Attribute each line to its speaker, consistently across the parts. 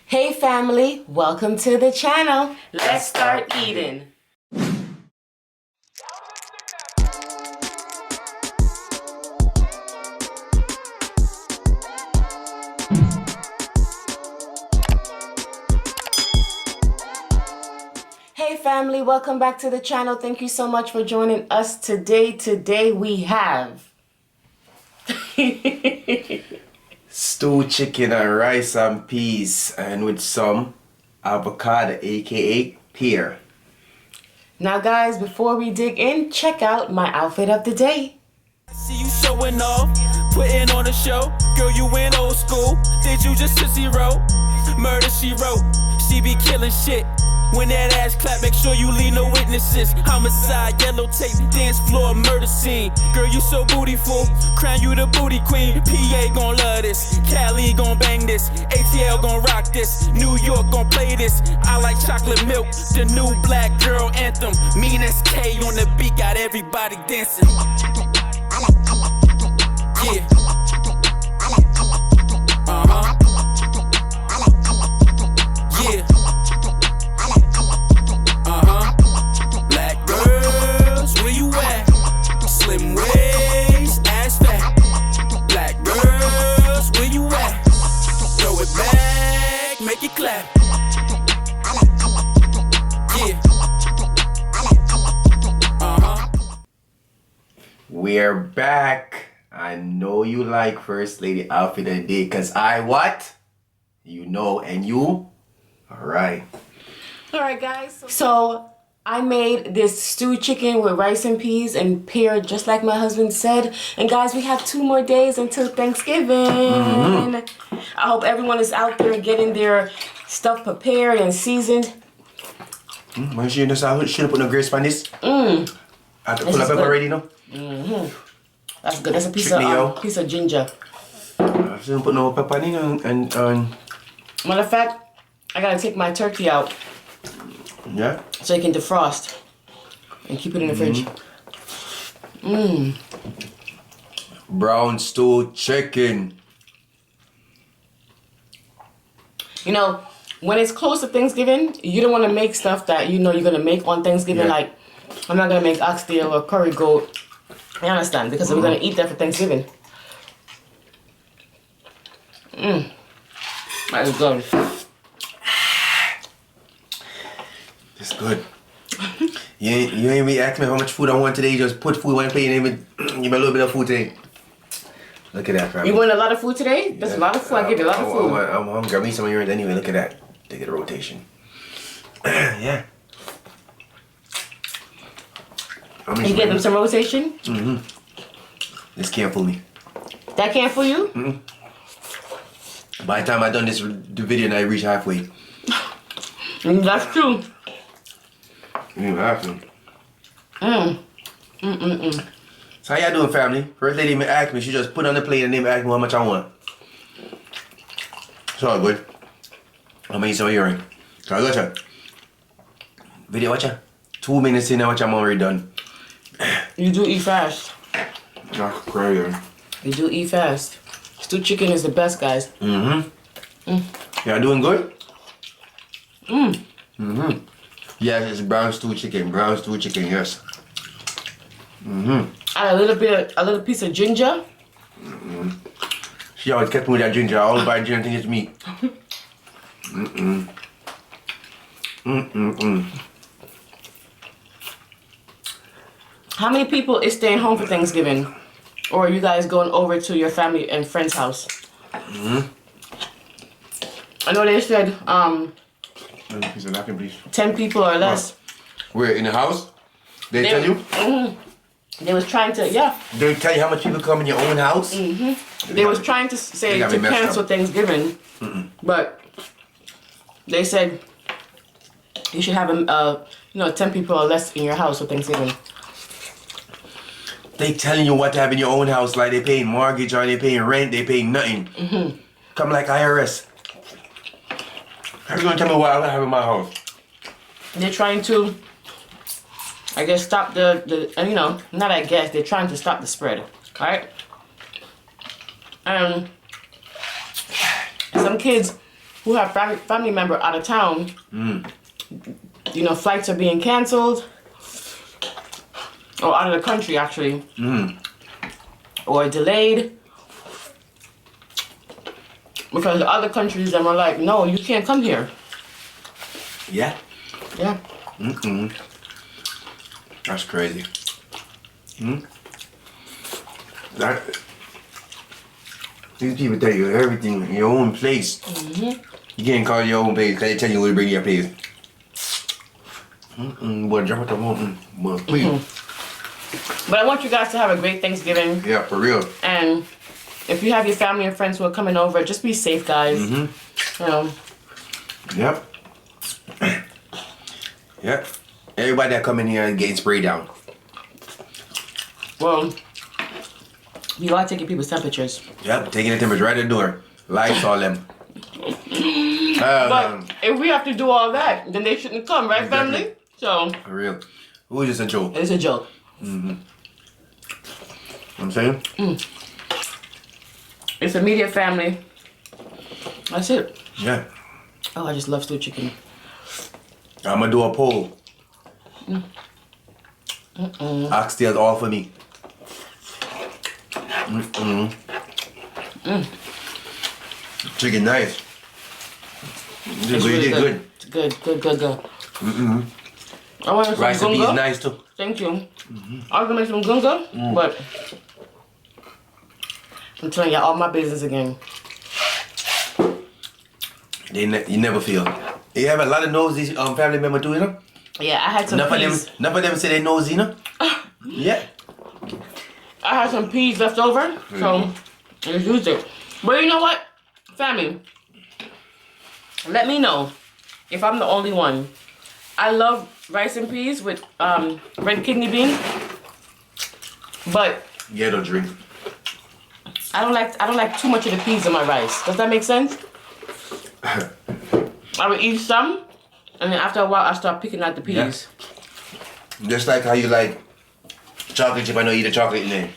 Speaker 1: Hey family, welcome to the channel. Let's start eating. Hey family, welcome back to the channel. Thank you so much for joining us today. Today we have
Speaker 2: stewed chicken and rice and peas and with some avocado, aka pear.
Speaker 1: Now guys, before we dig in, check out my outfit of the day.
Speaker 3: See you showing off, putting on a show. Girl, you in old school. Did you just Tootsie Roll? Murder, she wrote. She be killing shit. When that ass clap, make sure you leave no witnesses. Homicide, yellow tape, dance floor, murder scene. Girl, you so bootyful. Crown you the booty queen. PA gon' love this. Cali gon' bang this. ATL gon' rock this. New York gon' play this. I like chocolate milk, the new black girl anthem. Mean as K on the beat, got everybody dancing. Yeah. Uh-huh. Yeah. Uh-huh. Black girls, where you at? Slim waist, ass fat. Black girls, where you at? Throw it back, make it clap. Yeah. Uh-huh.
Speaker 2: We're back. I know you like First Lady outfit of the day, cause I what? You know, and you? Alright.
Speaker 1: Alright guys, so I made this stewed chicken with rice and peas and pear just like my husband said. And guys, we have 2 more days until Thanksgiving. I hope everyone is out there getting their stuff prepared and seasoned.
Speaker 2: When she just should have put no grace on this. I have to pull up pepper already, no?
Speaker 1: That's good. That's a piece piece of ginger.
Speaker 2: I shouldn't put no pepper in and
Speaker 1: Matter of fact, I gotta take my turkey out.
Speaker 2: Yeah?
Speaker 1: So you can defrost and keep it in the fridge.
Speaker 2: Brown stewed chicken.
Speaker 1: You know, when it's close to Thanksgiving, you don't want to make stuff that you know you're gonna make on Thanksgiving.
Speaker 2: Yeah.
Speaker 1: Like, I'm not gonna make oxtail or curry goat. You understand? Because we're gonna eat that for Thanksgiving. That is good.
Speaker 2: It's good. You ain't really ask me how much food I want today. You just put food on your plate and even give me a little bit of food today. Look at that, family.
Speaker 1: You want a lot of food today? That's a lot of food. I give you a lot of food.
Speaker 2: I'm hungry. I need some of yours anyway. Look at that. They get a rotation. Yeah.
Speaker 1: You get them some rotation?
Speaker 2: This can't fool me.
Speaker 1: That can't fool you?
Speaker 2: By the time I done the video and I reach halfway.
Speaker 1: That's true.
Speaker 2: You even have to. So how y'all doing, family? First lady even asked me. She just put on the plate and then asked me how much I want. It's all good. I'm gonna eat some of your ring. So I got you. Video watch ya. 2 minutes in, watch I'm already done.
Speaker 1: You do eat fast.
Speaker 2: That's crazy.
Speaker 1: You do eat fast. Stewed chicken is the best, guys.
Speaker 2: Y'all doing good? Yes, it's brown stewed chicken. Brown stewed chicken, yes.
Speaker 1: Add a little piece of ginger.
Speaker 2: She always kept me with that ginger. All about ginger thing is meat.
Speaker 1: How many people is staying home for Thanksgiving? Or are you guys going over to your family and friend's house? I know they said
Speaker 2: Piece of napkin, please.
Speaker 1: 10 people or less.
Speaker 2: We're in the house? They tell you?
Speaker 1: They was trying to, yeah.
Speaker 2: They tell you how much people come in your own house?
Speaker 1: They was trying to say to cancel Thanksgiving. But they said you should have 10 people or less in your house for Thanksgiving.
Speaker 2: They telling you what to have in your own house, like they paying mortgage or they paying rent, they paying nothing. Come like IRS. How you gonna tell me what I have in my house?
Speaker 1: They're trying to, I guess, stop not I guess, they're trying to stop the spread, alright? Some kids who have family member out of town, you know, flights are being canceled, or out of the country actually, or delayed, because the other countries them are like, no, you can't come here.
Speaker 2: Yeah.
Speaker 1: Yeah.
Speaker 2: That's crazy. These people tell you everything in your own place. You can't call it your own place because they tell you where to bring your place. Boy, drop it the mountain. Boy, please.
Speaker 1: But I want you guys to have a great Thanksgiving.
Speaker 2: Yeah, for real.
Speaker 1: And if you have your family and friends who are coming over, just be safe, guys. You know.
Speaker 2: Yep. Yep. Everybody that come in here is getting sprayed down.
Speaker 1: Well, you are taking people's temperatures.
Speaker 2: Yep, taking the temperature right at the door. Lights all them.
Speaker 1: But if we have to do all that, then they shouldn't come, right,
Speaker 2: Exactly.
Speaker 1: family? So,
Speaker 2: For real. It was just a joke.
Speaker 1: it's a joke.
Speaker 2: You know what I'm saying?
Speaker 1: It's immediate family. That's it.
Speaker 2: Yeah.
Speaker 1: Oh, I just love stewed chicken.
Speaker 2: I'm gonna do a poll. Oxtails all for me. Chicken nice.
Speaker 1: It's
Speaker 2: You
Speaker 1: really
Speaker 2: did good.
Speaker 1: It's good. I want some
Speaker 2: Rice and
Speaker 1: gunga.
Speaker 2: peas nice too.
Speaker 1: Thank you. I was gonna make some gunga, but I'm telling you all my business again.
Speaker 2: You never feel. You have a lot of nosy family member too, you know?
Speaker 1: Yeah, I had some
Speaker 2: Enough
Speaker 1: peas.
Speaker 2: of them say they nosy, you know? Yeah.
Speaker 1: I had some peas left over, so I just used it. But you know what, family? Let me know if I'm the only one. I love rice and peas with red kidney bean, but
Speaker 2: Ghetto drink.
Speaker 1: I don't like too much of the peas in my rice. Does that make sense? I would eat some, and then after a while I start picking out the peas.
Speaker 2: Yeah. Just like how you like chocolate chip, I know you eat a chocolate in there.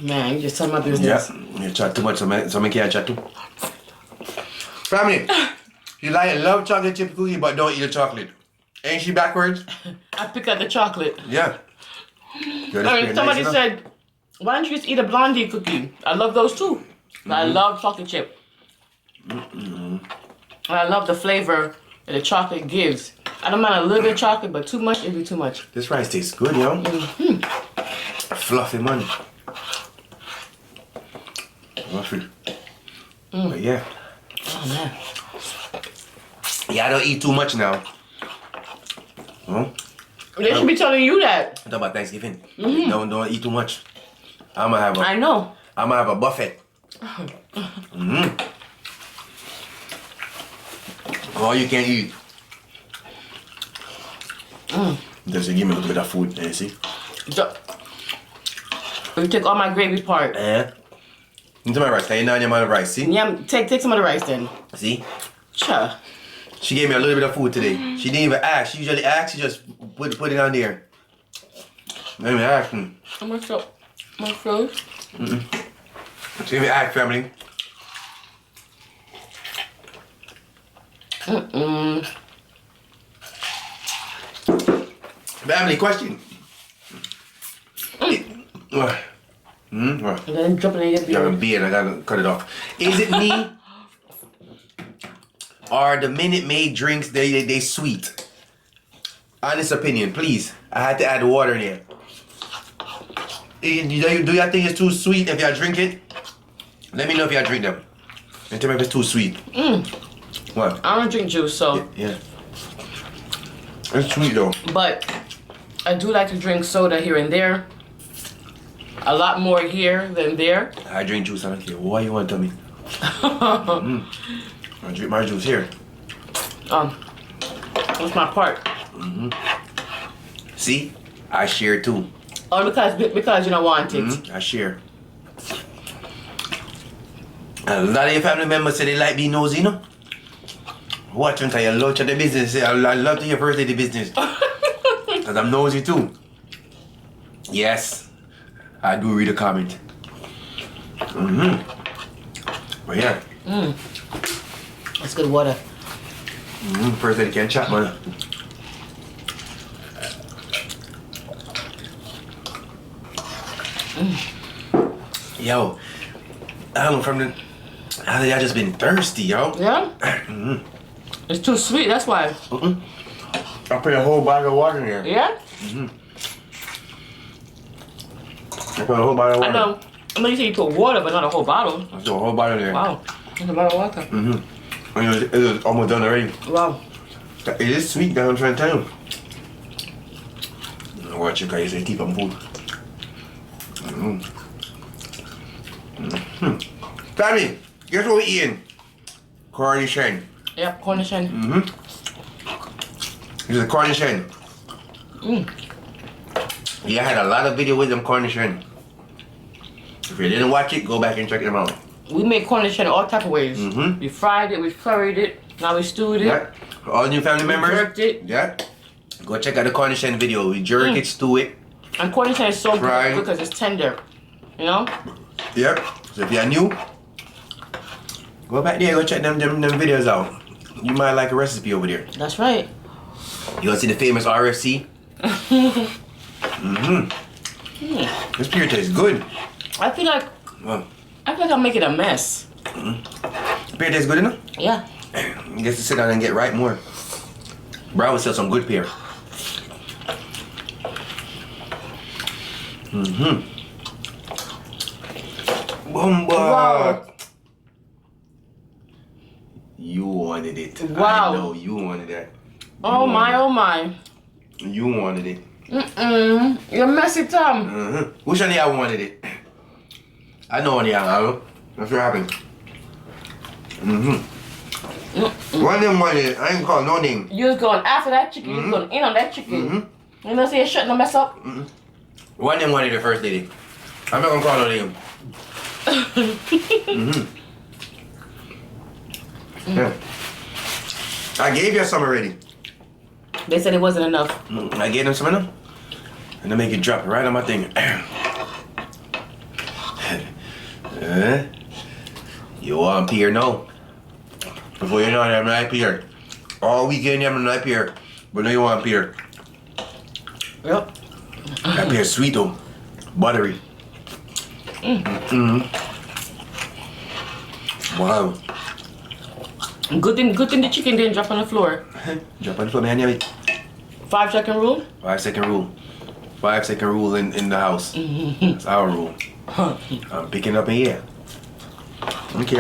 Speaker 1: Man, you just tell my business.
Speaker 2: Yeah. You chat too much, so I can't chat too. Family, you love chocolate chip cookie, but don't eat the chocolate. Ain't she backwards?
Speaker 1: I pick out the chocolate.
Speaker 2: Yeah.
Speaker 1: Somebody said, why don't you just eat a blondie cookie? I love those too. I love chocolate chip. And I love the flavor that the chocolate gives. I don't mind a little bit of chocolate, but too much, it'd be too much.
Speaker 2: This rice tastes good, yo. Fluffy money. Fluffy. But yeah.
Speaker 1: Oh man.
Speaker 2: Yeah, I don't eat too much now. Huh?
Speaker 1: They should be telling you that.
Speaker 2: Talk about Thanksgiving. Don't eat too much.
Speaker 1: I know.
Speaker 2: I'm gonna have a buffet. All you can eat. Just give me a little bit of food, you see?
Speaker 1: You take all my gravy part.
Speaker 2: Into my rice. Can you know your amount of rice, see?
Speaker 1: Yeah, take some of the rice then.
Speaker 2: See?
Speaker 1: Sure.
Speaker 2: She gave me a little bit of food today. She didn't even ask. She usually asks. She just put it on there. Let me ask.
Speaker 1: How much so? My food?
Speaker 2: She even ask, family. Family question. What?
Speaker 1: And then jumping in your
Speaker 2: You have a
Speaker 1: beard.
Speaker 2: beard. I gotta cut it off. Is it me? Or the Minute Maid drinks they sweet? Honest opinion, please. I had to add water in here. Do y'all think it's too sweet if y'all drink it? Let me know if y'all drink them. And tell me if it's too sweet. What?
Speaker 1: I don't drink juice, so.
Speaker 2: Yeah. It's sweet though.
Speaker 1: But I do like to drink soda here and there. A lot more here than there.
Speaker 2: I drink juice. I don't care. Why you want to tell me? I drink my juice here.
Speaker 1: That's my part.
Speaker 2: See? I share too.
Speaker 1: Oh, because you don't want it.
Speaker 2: I share. And a lot of your family members say they like being nosy, you know? Watch until you launch at the business. Say, I love to hear first day the business. Because I'm nosy too. Yes. I do read a comment. But yeah.
Speaker 1: It's good water.
Speaker 2: First lady can't chat, man. Yo, I don't know from the. I think I just been thirsty, yo.
Speaker 1: Yeah? It's too sweet, that's why.
Speaker 2: I put a whole bottle of water in there.
Speaker 1: Yeah?
Speaker 2: I put a whole bottle of water.
Speaker 1: I know. I know you say you put water, but not a whole bottle.
Speaker 2: I put a whole bottle in there.
Speaker 1: Wow. That's a bottle of water.
Speaker 2: And it was almost done already.
Speaker 1: Wow.
Speaker 2: It is sweet, that's what I'm trying to tell you. Watch you guys say keep on food. Family, guess what we're eating? Cornish hen.
Speaker 1: Yep, Cornish hen.
Speaker 2: This is a Cornish hen. Yeah, I had a lot of video with them Cornish hen. If you didn't watch it, go back and check them out.
Speaker 1: We make Cornish hen all type of ways. We fried it, we curried it, now we stewed it.
Speaker 2: Yeah. For all new family members.
Speaker 1: Jerked it.
Speaker 2: Yeah. Go check out the Cornish hen video. We jerk it, stew it.
Speaker 1: And Cornish hen is so
Speaker 2: Fried.
Speaker 1: good because it's tender. You know?
Speaker 2: Yep. So if you're new, go back there, go check them videos out. You might like a recipe over there.
Speaker 1: That's right.
Speaker 2: You want to see the famous RFC? This beer tastes good.
Speaker 1: I feel like I'm making a mess.
Speaker 2: Beer tastes good enough?
Speaker 1: Yeah.
Speaker 2: You get to sit down and get right more. Bro, I would sell some good beer. Bomba.
Speaker 1: Wow.
Speaker 2: You wanted it.
Speaker 1: Wow.
Speaker 2: I know you wanted that.
Speaker 1: Oh my, oh my.
Speaker 2: You wanted it.
Speaker 1: You're messy, Tom.
Speaker 2: Which one of y'all wanted it? I know one of y'all. That's what happened. One of them wanted it. I ain't call no name.
Speaker 1: You was going after that chicken. You was going in on that chicken. You know, say you're shutting the mess up.
Speaker 2: One of them wanted the first lady. I'm not gonna call no name. Yeah. I gave you some already.
Speaker 1: They said it wasn't enough.
Speaker 2: I gave them some of them. And they make it drop right on my thing. You want Pierre? No. Before you know it, I'm not Pierre. All weekend I'm not Pierre. But now you want Pierre.
Speaker 1: Yep.
Speaker 2: That Pierre's sweet though. Buttery. Wow.
Speaker 1: Good thing the chicken didn't drop on the floor.
Speaker 2: Drop on the floor, man.
Speaker 1: 5-second rule?
Speaker 2: 5-second rule. 5-second rule in the house. That's our rule. I'm picking up in here. Okay.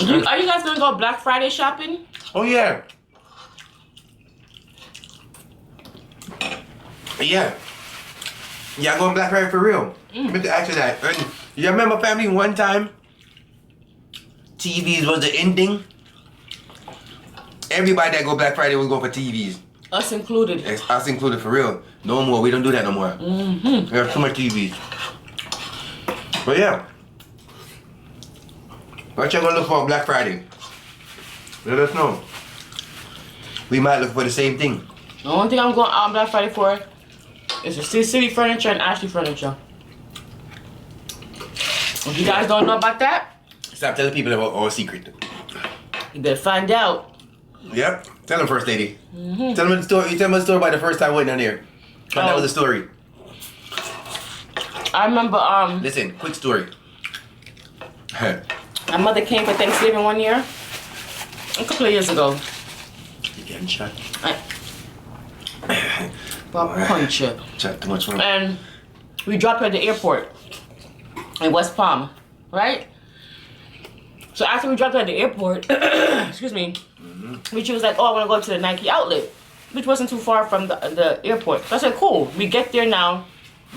Speaker 1: Are you guys gonna go Black Friday shopping?
Speaker 2: Oh yeah. Yeah. Yeah, going Black Friday for real. I meant to ask you that. And you remember, family, one time TVs was the ending? Everybody that go Black Friday was going for TVs.
Speaker 1: Us included.
Speaker 2: Us included, for real. No more. We don't do that no more. We have too much TVs. But yeah. What y'all gonna look for on Black Friday? Let us know. We might look for the same thing.
Speaker 1: The only thing I'm going on Black Friday for is the City Furniture and Ashley Furniture. If you guys don't know about that,
Speaker 2: Stop telling people about our secret.
Speaker 1: you better find out.
Speaker 2: Yep. Tell them, first lady. Tell them the story. You tell them the story about the first time I went down there. But that was the story.
Speaker 1: I remember
Speaker 2: Listen, quick story.
Speaker 1: my mother came for Thanksgiving one year. A couple of years ago.
Speaker 2: You getting shot?
Speaker 1: Punch it.
Speaker 2: Chat too much fun.
Speaker 1: And we dropped her at the airport in West Palm, right? So after we dropped her at the airport, excuse me, she was like, oh, I want to go to the Nike outlet, which wasn't too far from the airport. So I said, cool, we get there now.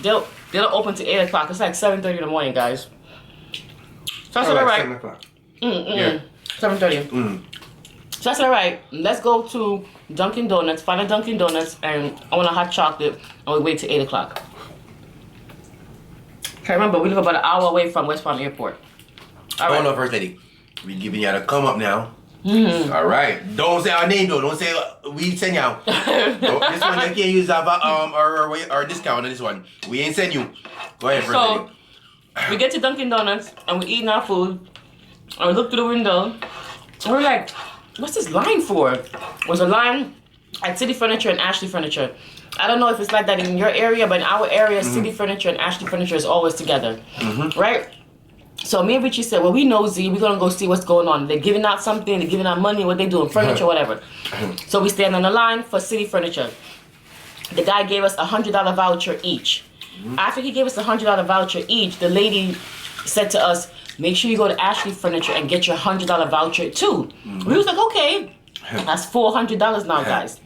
Speaker 1: They'll open to 8 o'clock. It's like 7:30 in the morning, guys. So I said, all right.
Speaker 2: 7 o'clock.
Speaker 1: Yeah. 7:30. So I said, all right, let's go to Dunkin' Donuts, find a Dunkin' Donuts, and I want a hot chocolate, and we wait till 8 o'clock. Okay, remember, we live about an hour away from West Palm Airport. All right.
Speaker 2: Hold on, first lady. We giving y'all the come up now. All right. Don't say our name though. Don't say we send y'all. This one you can't use our discount on this one. We ain't send you. Go ahead, first
Speaker 1: So,
Speaker 2: lady.
Speaker 1: we get to Dunkin' Donuts, and we're eating our food. I looked through the window. And we're like, what's this line for? It was a line at City Furniture and Ashley Furniture. I don't know if it's like that in your area, but in our area, City Furniture and Ashley Furniture is always together. Right? So me and Richie said, well, we nosy. We're going to go see what's going on. They're giving out something. They're giving out money. What they doing? Furniture, whatever. So we stand on the line for City Furniture. The guy gave us $100 voucher each. After he gave us $100 voucher each, the lady said to us, make sure you go to Ashley Furniture and get your $100 voucher too. We was like, okay, that's $400 now, guys.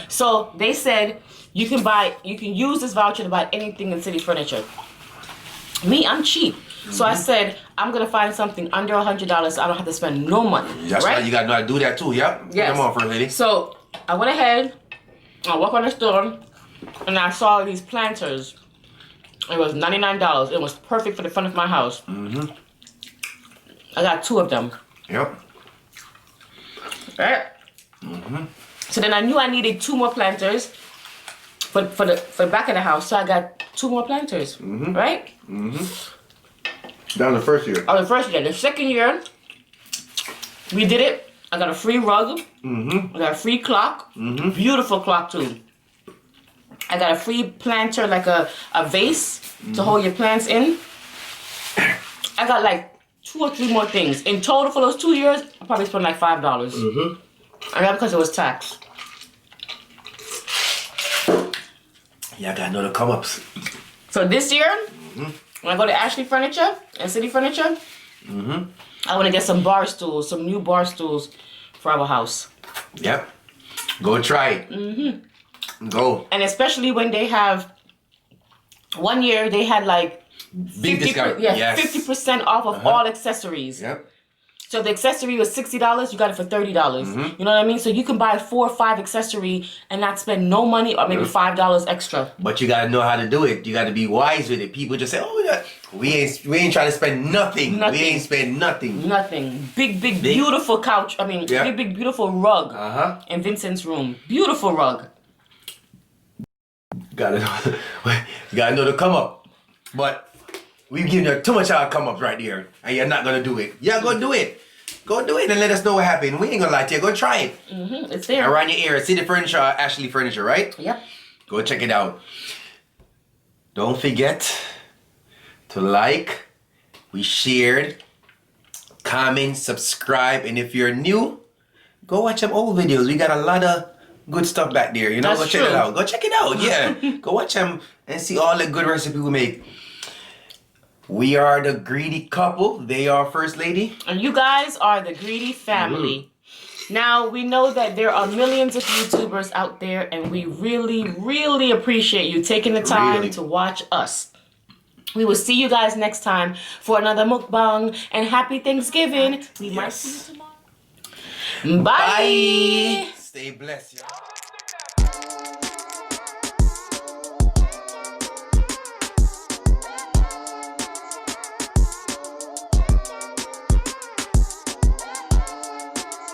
Speaker 1: So they said you can use this voucher to buy anything in City Furniture. Me, I'm cheap. So I said, I'm gonna find something under $100 so I don't have to spend no money.
Speaker 2: That's right. You gotta know how to do that too, yep.
Speaker 1: Yes.
Speaker 2: Come on, first lady.
Speaker 1: So I went ahead, I walked on the store, and I saw these planters. It was $99. It was perfect for the front of my house. I got 2 of them.
Speaker 2: Yep.
Speaker 1: Right? So then I knew I needed 2 more planters for the back of the house. So I got 2 more planters. Right?
Speaker 2: That was the first year.
Speaker 1: Oh, the first year. The second year, we did it. I got a free rug. I got a free clock. Beautiful clock too. I got a free planter, like a vase to hold your plants in. I got like 2 or 3 more things. In total for those 2 years, I probably spent like $5. And that's because it was taxed.
Speaker 2: Yeah, I gotta know the come-ups.
Speaker 1: So this year, when I go to Ashley Furniture and City Furniture, I want to get some bar stools, some new bar stools for our house.
Speaker 2: Yep. Go try it. Go.
Speaker 1: And especially when they have, one year they had like
Speaker 2: Big discount.
Speaker 1: Yeah,
Speaker 2: Yes.
Speaker 1: 50% off of all accessories.
Speaker 2: Yep.
Speaker 1: So the accessory was $60, you got it for $30. You know what I mean? So you can buy 4 or 5 accessory and not spend no money or maybe $5 extra.
Speaker 2: But you gotta know how to do it. You gotta be wise with it. People just say, "Oh, we ain't trying to spend nothing. We ain't spend nothing."
Speaker 1: Nothing. Big, beautiful couch. I mean, big, beautiful rug in Vincent's room. Beautiful rug.
Speaker 2: You gotta know the come up. But we've given you too much come up right here, and you're not gonna do it. Yeah, go do it. Go do it and let us know what happened. We ain't gonna lie to you. Go try it.
Speaker 1: It's there.
Speaker 2: Around your area. City Furniture or Ashley Furniture, right?
Speaker 1: Yep.
Speaker 2: Go check it out. Don't forget to like, we shared, comment, subscribe, and if you're new, go watch them old videos. We got a lot of good stuff back there. You know,
Speaker 1: That's
Speaker 2: go check
Speaker 1: true.
Speaker 2: it out. Go check it out. Yeah. Go watch them and see all the good recipes we make. We are the greedy couple. They are First Lady.
Speaker 1: And you guys are the greedy family. Now, we know that there are millions of YouTubers out there, and we really, really appreciate you taking the time to watch us. We will see you guys next time for another mukbang, and happy Thanksgiving. We might see you tomorrow. Bye.
Speaker 2: Stay blessed, y'all.